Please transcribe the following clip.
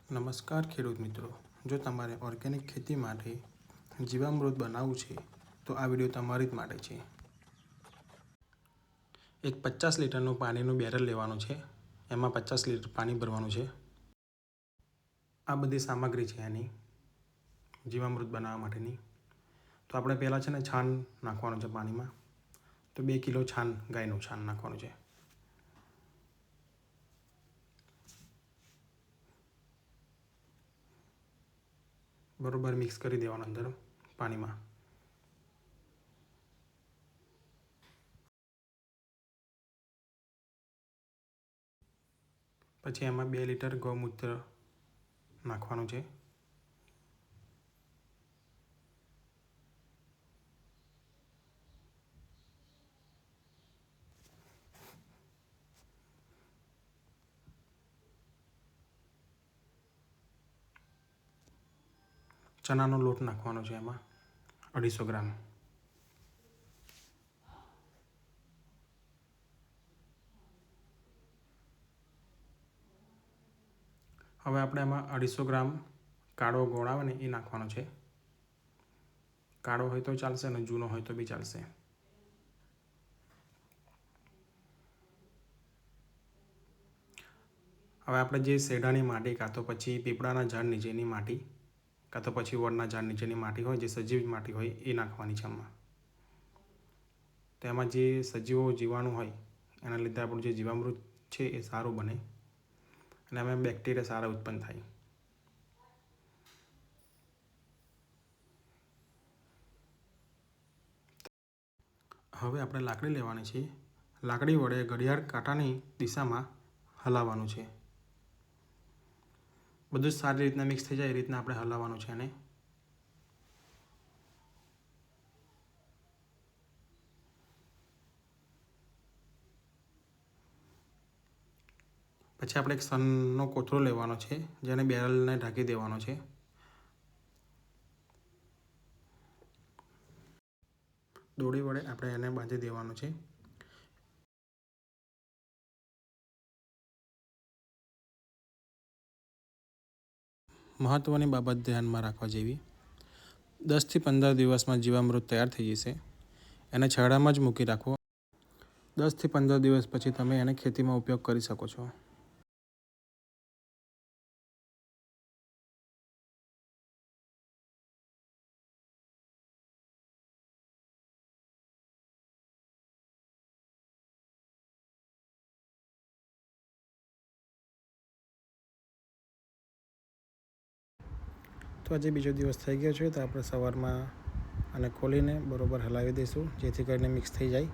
નમસ્કાર ખેડૂત મિત્રો, જો તમારે ઓર્ગેનિક ખેતી માટે જીવામૃત બનાવવું છે તો આ વિડીયો તમારી જ માટે છે. એક 50 લીટરનું પાણીનું બેરલ લેવાનું છે. એમાં 50 લીટર પાણી ભરવાનું છે. આ બધી સામગ્રી છે એની જીવામૃત બનાવવા માટેની. તો આપણે પહેલાં છે ને છાણ નાખવાનું છે પાણીમાં. તો 2 કિલો છાણ, ગાયનું છાણ નાખવાનું છે. બરોબર મિક્સ કરી દેવાનું અંદર પાણીમાં. પછી એમાં 2 લીટર ગૌમૂત્ર નાખવાનું છે. ચણાનો લોટ નાખવાનો છે એમાં 250 ગ્રામ. હવે આપણે એમાં 250 ગ્રામ કાળો ગોળ આવે ને એ નાખવાનો છે. કાળો હોય તો ચાલશે અને જૂનો હોય તો બી ચાલશે. હવે આપણે જે શેઢાની માટી કાં તો પછી પીપળાના ઝાડ નીચેની માટી કાં તો પછી વડના ઝાડ નીચેની માટી હોય, જે સજીવ માટી હોય એ નાખવાની છે આમાં. તો એમાં જે સજીવો જીવાણુ હોય એના લીધે આપણું જે જીવામૃત છે એ સારું બને અને એમાં બેક્ટેરિયા સારા ઉત્પન્ન થાય. હવે આપણે લાકડી લેવાની છે. લાકડી વડે ઘડિયાળ કાંટાની દિશામાં હલાવવાનું છે. બધું જ સારી રીતના મિક્સ થઈ જાય એ રીતના આપણે હલાવવાનું છે એને. પછી આપણે એક સનનો કોથળો લેવાનો છે, જેને બેરલને ઢાંકી દેવાનો છે. દોરી વડે આપણે એને બાંધી દેવાનું છે. મહત્ત્વની બાબત ધ્યાનમાં રાખવા જેવી, 10 થી 15 દિવસમાં જીવામૃત તૈયાર થઈ જશે. એને છાંયડામાં જ મૂકી રાખવો. 10 થી 15 દિવસ પછી તમે એને ખેતીમાં ઉપયોગ કરી શકો છો. તો આજે બીજો દિવસ થઈ ગયો છે, તો આપણે સવારમાં આને ખોલીને બરોબર હલાવી દઈશું, જેથી કરીને મિક્સ થઈ જાય.